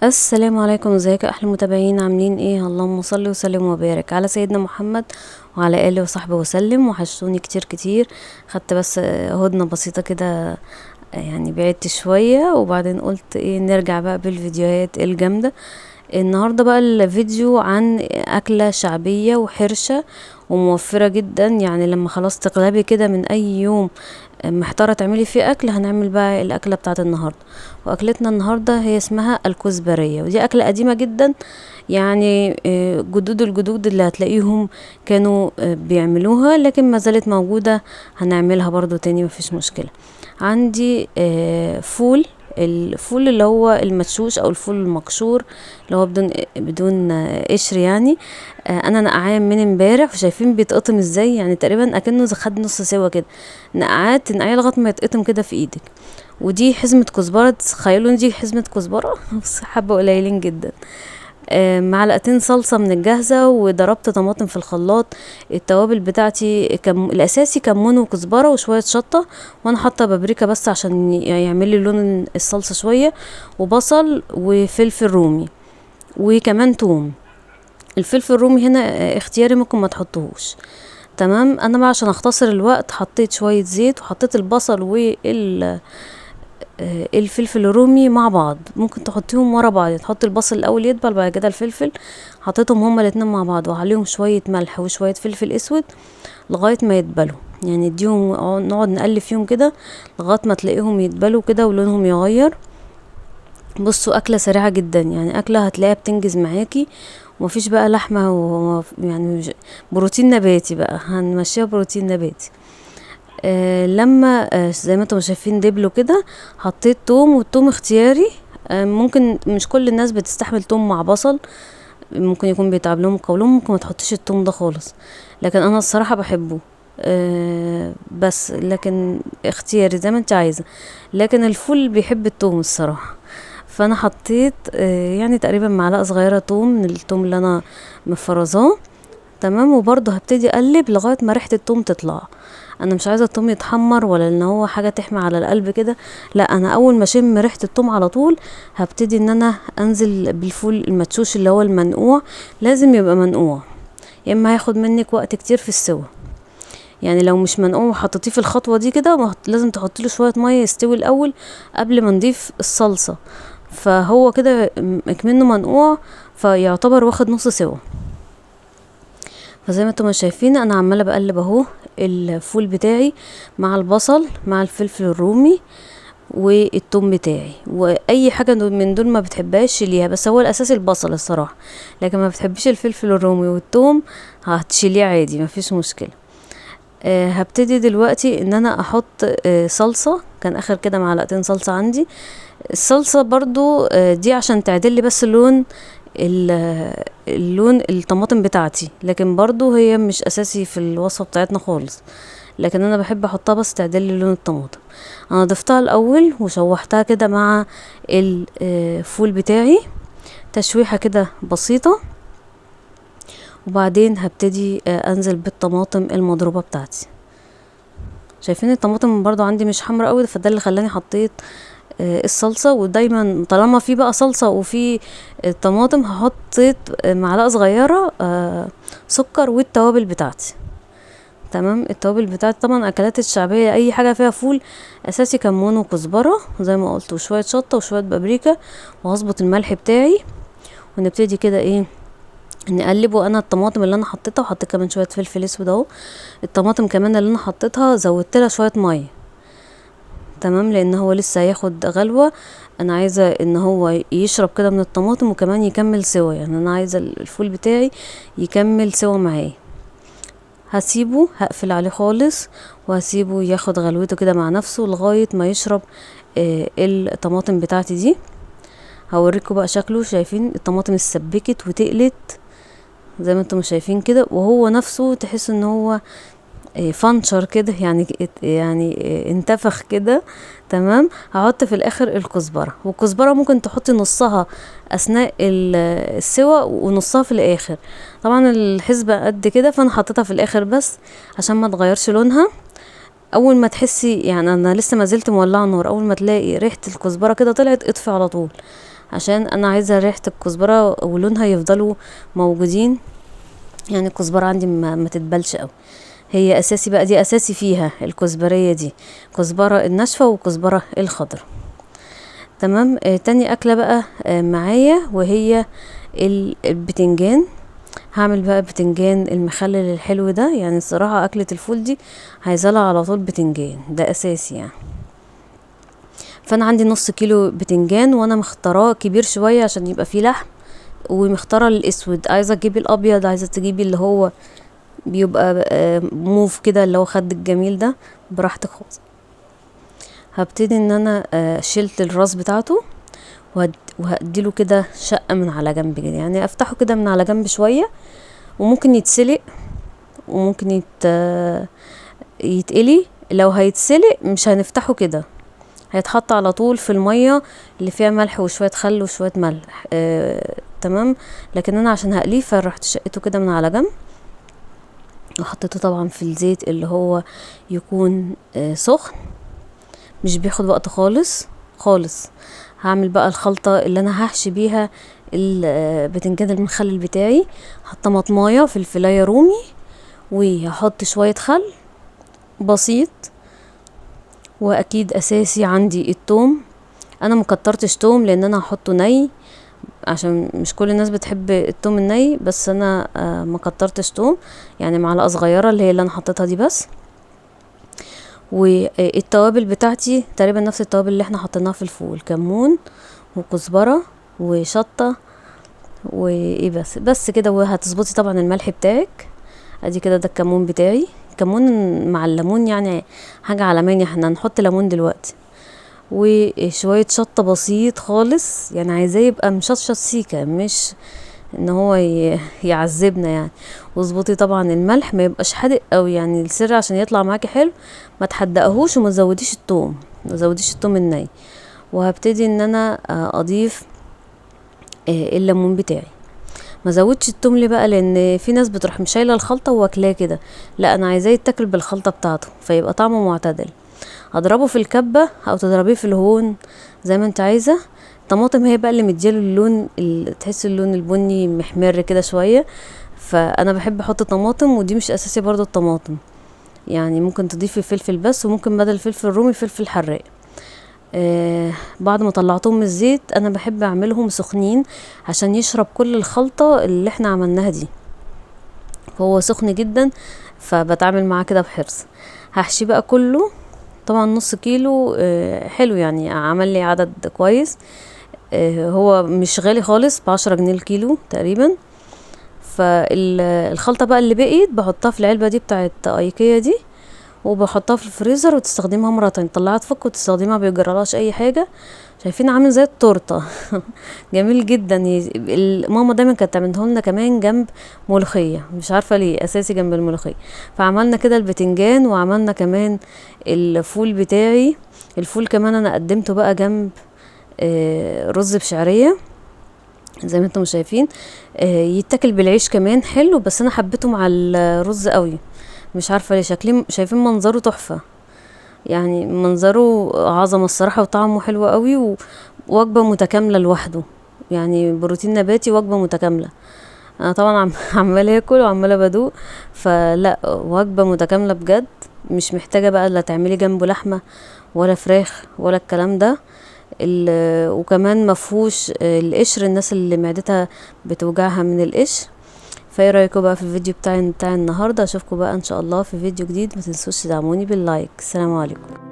السلام عليكم، ازيكم احلى متابعين؟ عاملين ايه؟ اللهم صل وسلم وبارك على سيدنا محمد وعلى اله وصحبه وسلم. وحشتوني كتير كتير. خدت بس هدنه بسيطه كده، يعني بعدت شويه وبعدين قلت ايه نرجع بقى بالفيديوهات الجامده. النهارده بقى الفيديو عن اكله شعبيه وحرشه وموفره جدا، يعني لما خلاص تغلبي كده من اي يوم محتاره تعملي فيه اكل، هنعمل بقى الاكله بتاعت النهارده. واكلتنا النهارده هي اسمها الكزبريه، ودي اكله قديمه جدا. يعني جدود الجدود اللي هتلاقيهم كانوا بيعملوها، لكن ما زالت موجوده. هنعملها برضو تاني، مفيش مشكله. عندي فول. الفول اللي هو المدشوش او الفول المقشور، اللي هو بدون قشر يعني. انا نقعاه من امبارح، وشايفين بيتقطم ازاي، يعني تقريبا اكنه خد نص سوا كده. تنقعيه لغايه ما يتقطم كده في ايدك. ودي حزمه كزبره، تخيلوا دي حزمه كزبره بس حبه قليلين جدا. معلقتين صلصة من الجاهزة، وضربت طماطم في الخلاط. التوابل بتاعتي الأساسي كمون وكزبرة وشوية شطة، وأنا حاطة بابريكا بس عشان يعمل لي لون الصلصة شوية، وبصل وفلفل رومي، وكمان توم. الفلفل الرومي هنا اختياري، ممكن ما تحطوهوش. تمام. انا بقى عشان اختصر الوقت حطيت شوية زيت، وحطيت البصل الفلفل الرومي مع بعض. ممكن تحطيهم ورا بعض، تحطي البصل الاول يدبل، بعد كده الفلفل. حطيتهم هما الاتنين مع بعض، وعليهم شوية ملح وشوية فلفل اسود لغاية ما يدبلوا. يعني اديهم نقعد نقلب فيهم كده لغاية ما تلاقيهم يدبلوا كده ولونهم يغير. بصوا، اكلة سريعة جدا، يعني اكلة هتلاقيها بتنجز معاكي. ومفيش بقى لحمة يعني بروتين نباتي بقى، هنمشيها بروتين نباتي. لما زي ما انتم شايفين دبلوا كده، حطيت توم، والتوم اختياري. ممكن مش كل الناس بتستحمل توم مع بصل، ممكن يكون بيتعب لهم القولون، ممكن ما تحطيش التوم ده خالص. لكن انا الصراحة بحبه. بس لكن اختياري زي ما انت عايزة. لكن الفول بيحب التوم الصراحة. فانا حطيت يعني تقريبا معلقة صغيرة توم من التوم اللي انا مفرزاه. تمام. وبرضه هبتدي اقلب لغايه ما ريحه الثوم تطلع. انا مش عايزه الثوم يتحمر، ولا ان هو حاجه تحمي على القلب كده. لا، انا اول ما اشم ريحه الثوم على طول هبتدي ان انا انزل بالفول المدشوش اللي هو المنقوع. لازم يبقى منقوع، يا اما هياخد منك وقت كتير في السوى. يعني لو مش منقوع وحطيتيه في الخطوه دي كده، لازم تحطي له شويه ميه يستوي الاول قبل ما نضيف الصلصه. فهو كده اكمنه منقوع، فيعتبر واخد نص سوا. فزي ما انتم شايفين انا عماله بقلب اهو الفول بتاعي مع البصل مع الفلفل الرومي والثوم بتاعي. واي حاجه من دول ما بتحبهاش شيليها، بس هو الاساس البصل الصراحه. لكن ما بتحبيش الفلفل الرومي والثوم، هتشيليه عادي، مفيش مشكله. هبتدي دلوقتي ان انا احط صلصه. كان اخر كده معلقتين صلصه عندي. الصلصه برضو دي عشان تعدلي بس اللون الطماطم بتاعتي، لكن برضو هي مش اساسي في الوصفة بتاعتنا خالص. لكن انا بحب احطها بس تعدل لي لون الطماطم. انا ضفتها الاول وشوحتها كده مع الفول بتاعي تشويحة كده بسيطة. وبعدين هبتدي انزل بالطماطم المضروبة بتاعتي. شايفين الطماطم برضو عندي مش حمرا قوي، فده اللي خلاني حطيت الصلصة. ودايما طالما في بقى صلصة وفي طماطم، هحطيت معلقة صغيرة سكر والتوابل بتاعتي. تمام. التوابل بتاعتي طبعا اكلات الشعبية، اي حاجة فيها فول اساسي كمون وكزبرة زي ما قلت، وشوية شطة وشوية بابريكا. وهظبط الملح بتاعي، ونبتدي كده ايه نقلب. وانا الطماطم اللي انا حطيتها، وحطيت كمان شوية فلفل اسود اهو. الطماطم كمان اللي انا حطيتها زودت لها شوية مية. تمام، لان هو لسه هياخد غلوة. انا عايزة ان هو يشرب كده من الطماطم، وكمان يكمل سوا. يعني انا عايزة الفول بتاعي يكمل سوا معاه. هسيبه، هقفل عليه خالص، وهسيبه ياخد غلوته كده مع نفسه لغاية ما يشرب الطماطم بتاعتي دي. هوريكم بقى شكله. شايفين الطماطم اتسبكت وتقلت زي ما انتم شايفين كده، وهو نفسه تحس ان هو فانشر كده، يعني انتفخ كده. تمام. هحط في الاخر الكزبره، والكزبره ممكن تحطي نصها اثناء السوا ونصها في الاخر. طبعا الحسبه قد كده، فانا حطيتها في الاخر بس عشان ما تغيرش لونها. اول ما تحسي، يعني انا لسه ما زلت مولعه النور، اول ما تلاقي ريحه الكزبره كده طلعت، اطفي على طول عشان انا عايزة ريحة الكزبرة ولونها يفضلوا موجودين، يعني الكزبرة عندي ما تتبلش قوي. هي اساسي بقى، دي اساسي فيها الكزبرية دي، كزبرة الناشفة وكزبرة الخضرا. تمام. تاني اكلة بقى معايا وهي البتنجان. هعمل بقى بتنجان المخلل الحلو ده، يعني الصراحة اكلة الفول دي عايزالها على طول بتنجان، ده اساسي يعني. فانا عندي نص كيلو بتنجان، وانا مختاراه كبير شوية عشان يبقى فيه لحم، ومختارة الاسود. عايزة تجيبي الابيض، عايزة تجيبي اللي هو بيبقى موف كده، اللي هو خد الجميل ده، براحتك خالص. هبتدي ان انا شلت الراس بتاعته، وهديله كده شقة من على جنب كده، يعني افتحه كده من على جنب شوية، وممكن يتسلق وممكن يتقلي. لو هيتسلق مش هنفتحه كده، هيتحط على طول في المية اللي فيها ملح وشوية خل وشوية ملح. تمام. لكن انا عشان هقليه فرحت شقته كده من على جنب، وحطيته طبعا في الزيت اللي هو يكون سخن، مش بياخد وقت خالص خالص. هعمل بقى الخلطة اللي انا هحشي بيها البتنجان المخلل بتاعي. هحط طماطمايه، فلفلايه رومي، وهحط شوية خل بسيط، واكيد اساسي عندي التوم. انا مكترتش توم لان انا هحطه ني، عشان مش كل الناس بتحب التوم الني، بس انا مكترتش توم، يعني معلقة صغيرة اللي هي اللي انا حطيتها دي بس. والتوابل بتاعتي تقريبا نفس التوابل اللي احنا حطيناها في الفول، كمون وكزبرة وشطة وايه، بس كده. وهتظبطي طبعا الملح بتاعك. ادي كده ده الكمون بتاعي، كمون مع الليمون يعني حاجة عالمية، احنا هنحط ليمون دلوقتي. وشوية شطة بسيط خالص، يعني عايزاه يبقى مشطشط سيكة، مش ان هو يعذبنا يعني. واظبطي طبعا الملح ما يبقاش حادق قوي، يعني السر عشان يطلع معاكي حلو ما تحدقهوش، وما تزوديش التوم، ما تزوديش التوم الني. وهبتدي ان انا اضيف الليمون بتاعي. ما زودش التوم ليه بقى؟ لان في ناس بتروح مشايله الخلطه واكلاه كده، لا انا عايزاه يتاكل بالخلطه بتاعته فيبقى طعمه معتدل. هضربه في الكبه او تضربيه في الهون زي ما انت عايزه. الطماطم هي بقى اللي مدياله اللون، تحس اللون البني محمر كده شويه، فانا بحب احط طماطم، ودي مش اساسي برضو الطماطم، يعني ممكن تضيفي فلفل بس، وممكن بدل الفلفل الرومي فلفل حراق. بعد ما طلعتهم من الزيت انا بحب اعملهم سخنين عشان يشرب كل الخلطة اللي احنا عملناها دي، فهو سخن جدا، فبتعامل معاه كده بحرص. هحشي بقى كله، طبعا نص كيلو حلو، يعني عمل لي عدد كويس. هو مش غالي خالص، ب10 جنيه الكيلو تقريبا. فالخلطة بقى اللي بقيت بحطها في العلبة دي بتاعت ايكيا دي، وبحطها في الفريزر، وتستخدمها مرة تانية، تطلعها تفك وتستخدمها، بيجرالهاش اي حاجة. شايفين عامل زي التورته جميل جدا. ماما دايما كانت تعمله لنا كمان جنب ملوخيه، مش عارفه ليه اساسي جنب الملوخيه. فعملنا كده البتنجان، وعملنا كمان الفول بتاعي. الفول كمان انا قدمته بقى جنب رز بشعريه زي ما انتم شايفين. يتاكل بالعيش كمان حلو، بس انا حبيته مع الرز قوي، مش عارفه ليه. شكلي شايفين منظره تحفه، يعني منظره عظمه الصراحه، وطعمه حلو قوي، ووجبه متكامله لوحده، يعني بروتين نباتي، وجبه متكامله. انا طبعا عماله اكل وعماله بدوق، فلا وجبه متكامله بجد، مش محتاجه بقى لا تعملي جنبه لحمه ولا فراخ ولا الكلام ده. وكمان مفهوش القشر، الناس اللي معدتها بتوجعها من القشر. فايه رايكم بقى في الفيديو بتاع النهارده؟ اشوفكم بقى ان شاء الله في فيديو جديد، ما تنسوش تدعموني باللايك. السلام عليكم.